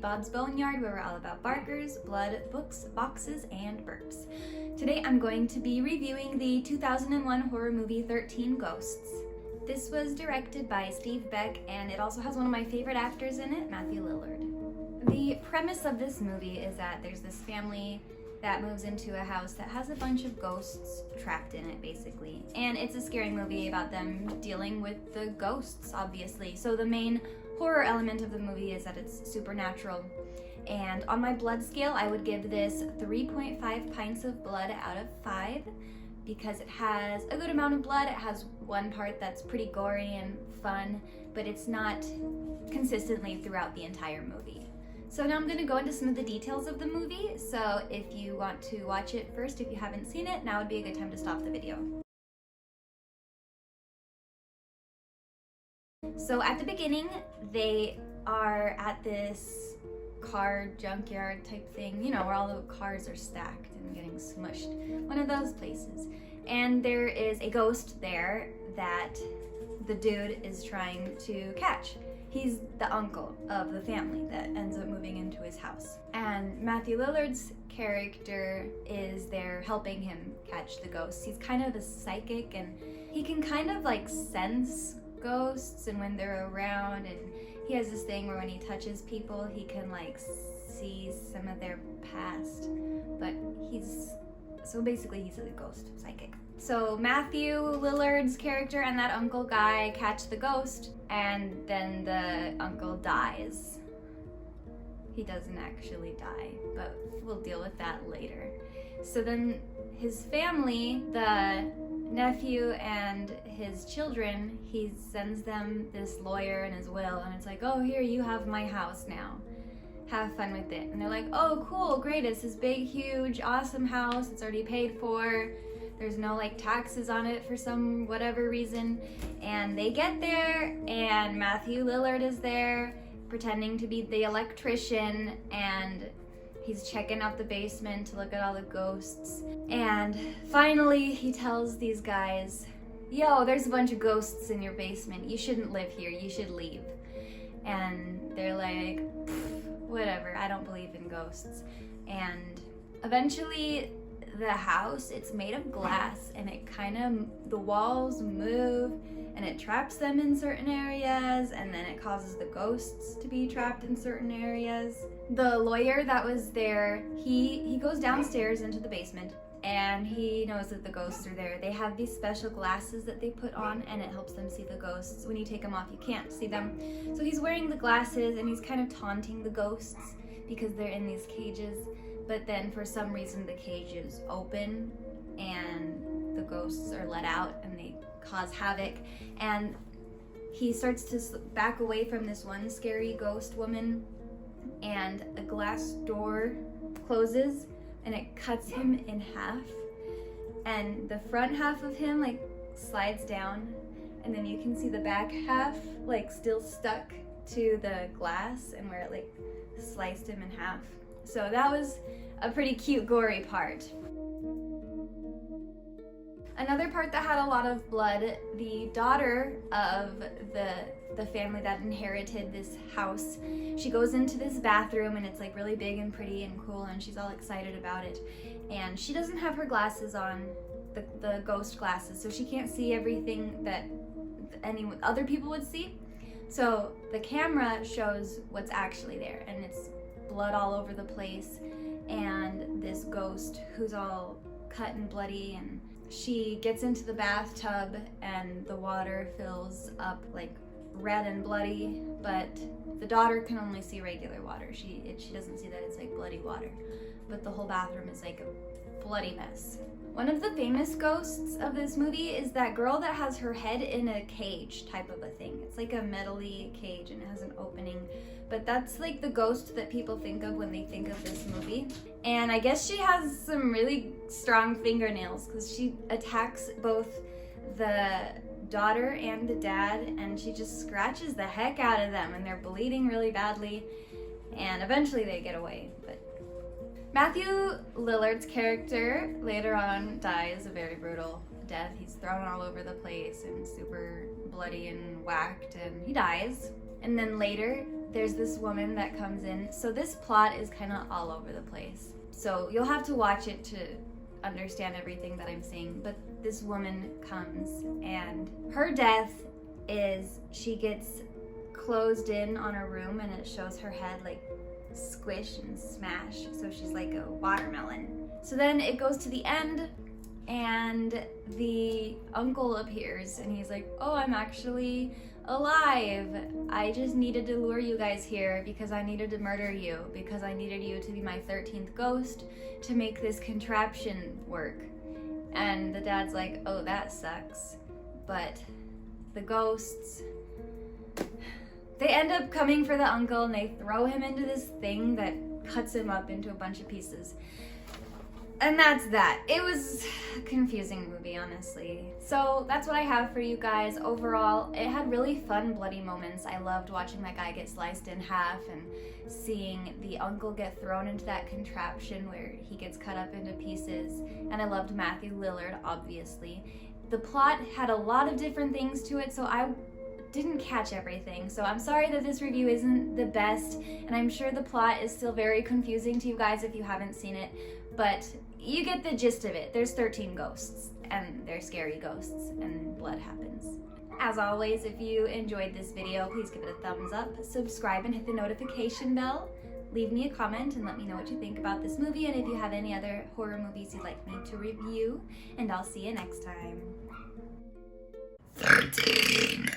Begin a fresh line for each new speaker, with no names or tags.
Bob's Boneyard, where we're all about barkers, blood, books, boxes, and burps. Today I'm going to be reviewing the 2001 horror movie 13 Ghosts. This was directed by Steve Beck, and it also has one of my favorite actors in it, Matthew Lillard. The premise of this movie is that there's this family that moves into a house that has a bunch of ghosts trapped in it, basically. And it's a scary movie about them dealing with the ghosts, obviously. So the main horror element of the movie is that it's supernatural. And on my blood scale, I would give this 3.5 pints of blood out of 5 because it has a good amount of blood. It has one part that's pretty gory and fun, but it's not consistently throughout the entire movie. So now I'm going to go into some of the details of the movie, so if you want to watch it first, if you haven't seen it, now would be a good time to stop the video. So at the beginning, they are at this car junkyard type thing, you know, where all the cars are stacked and getting smushed. One of those places. And there is a ghost there that the dude is trying to catch. He's the uncle of the family that ends up moving into his house. And Matthew Lillard's character is there helping him catch the ghosts. He's kind of a psychic and he can kind of like sense ghosts and when they're around, and he has this thing where when he touches people he can like see some of their past, but he's a ghost psychic. So Matthew Lillard's character and that uncle guy catch the ghost, and then the uncle dies. He doesn't actually die, but we'll deal with that later. So then his family, the nephew and his children, he sends them this lawyer and his will, and it's like, oh, here, you have my house now. Have fun with it. And they're like, oh, cool, great, it's this big, huge, awesome house. It's already paid for. There's no like taxes on it for some whatever reason. And they get there, and Matthew Lillard is there pretending to be the electrician, and he's checking out the basement to look at all the ghosts. And finally he tells these guys, yo, there's a bunch of ghosts in your basement. You shouldn't live here. You should leave. And they're like, whatever, I don't believe in ghosts. And eventually the house, it's made of glass, and it kind of, the walls move and it traps them in certain areas, and then it causes the ghosts to be trapped in certain areas. The lawyer that was there, he goes downstairs into the basement, and he knows that the ghosts are there. They have these special glasses that they put on, and it helps them see the ghosts. When you take them off, you can't see them. So he's wearing the glasses, and he's kind of taunting the ghosts because they're in these cages. But then for some reason the cages open, and the ghosts are let out, and they cause havoc. And he starts to back away from this one scary ghost woman, and a glass door closes, and it cuts him in half, and the front half of him like slides down, and then you can see the back half like still stuck to the glass and where it like sliced him in half. So that was a pretty cute gory part. Another part that had a lot of blood, the daughter of the family that inherited this house, she goes into this bathroom, and it's like really big and pretty and cool, and she's all excited about it. And she doesn't have her glasses on, the ghost glasses, so she can't see everything that any other people would see. So the camera shows what's actually there, and it's blood all over the place, and this ghost who's all cut and bloody, and she gets into the bathtub and the water fills up like red and bloody, but the daughter can only see regular water. She doesn't see that it's like bloody water, but the whole bathroom is like a bloody mess. One of the famous ghosts of this movie is that girl that has her head in a cage type of a thing. It's like a metal-y cage, and it has an opening, but that's like the ghost that people think of when they think of this movie. And I guess she has some really strong fingernails because she attacks both the daughter and the dad, and she just scratches the heck out of them, and they're bleeding really badly, and eventually they get away. But Matthew Lillard's character later on dies a very brutal death. He's thrown all over the place and super bloody and whacked, and he dies. And then later, there's this woman that comes in. So this plot is kind of all over the place. So you'll have to watch it to understand everything that I'm saying. But this woman comes, and her death is she gets closed in on a room, and it shows her head like squish and smash. So she's like a watermelon. So then it goes to the end, and the uncle appears, and he's like, oh, I'm actually alive. I just needed to lure you guys here because I needed to murder you, because I needed you to be my 13th ghost to make this contraption work. And the dad's like, oh, that sucks. But the ghosts, they end up coming for the uncle, and they throw him into this thing that cuts him up into a bunch of pieces. And that's that. It was a confusing movie, honestly. So that's what I have for you guys. Overall, it had really fun, bloody moments. I loved watching that guy get sliced in half and seeing the uncle get thrown into that contraption where he gets cut up into pieces. And I loved Matthew Lillard, obviously. The plot had a lot of different things to it, so I didn't catch everything. So I'm sorry that this review isn't the best, and I'm sure the plot is still very confusing to you guys if you haven't seen it, but you get the gist of it. There's 13 ghosts, and they're scary ghosts, and blood happens. As always, if you enjoyed this video, please give it a thumbs up, subscribe, and hit the notification bell. Leave me a comment and let me know what you think about this movie, and if you have any other horror movies you'd like me to review, and I'll see you next time. 13.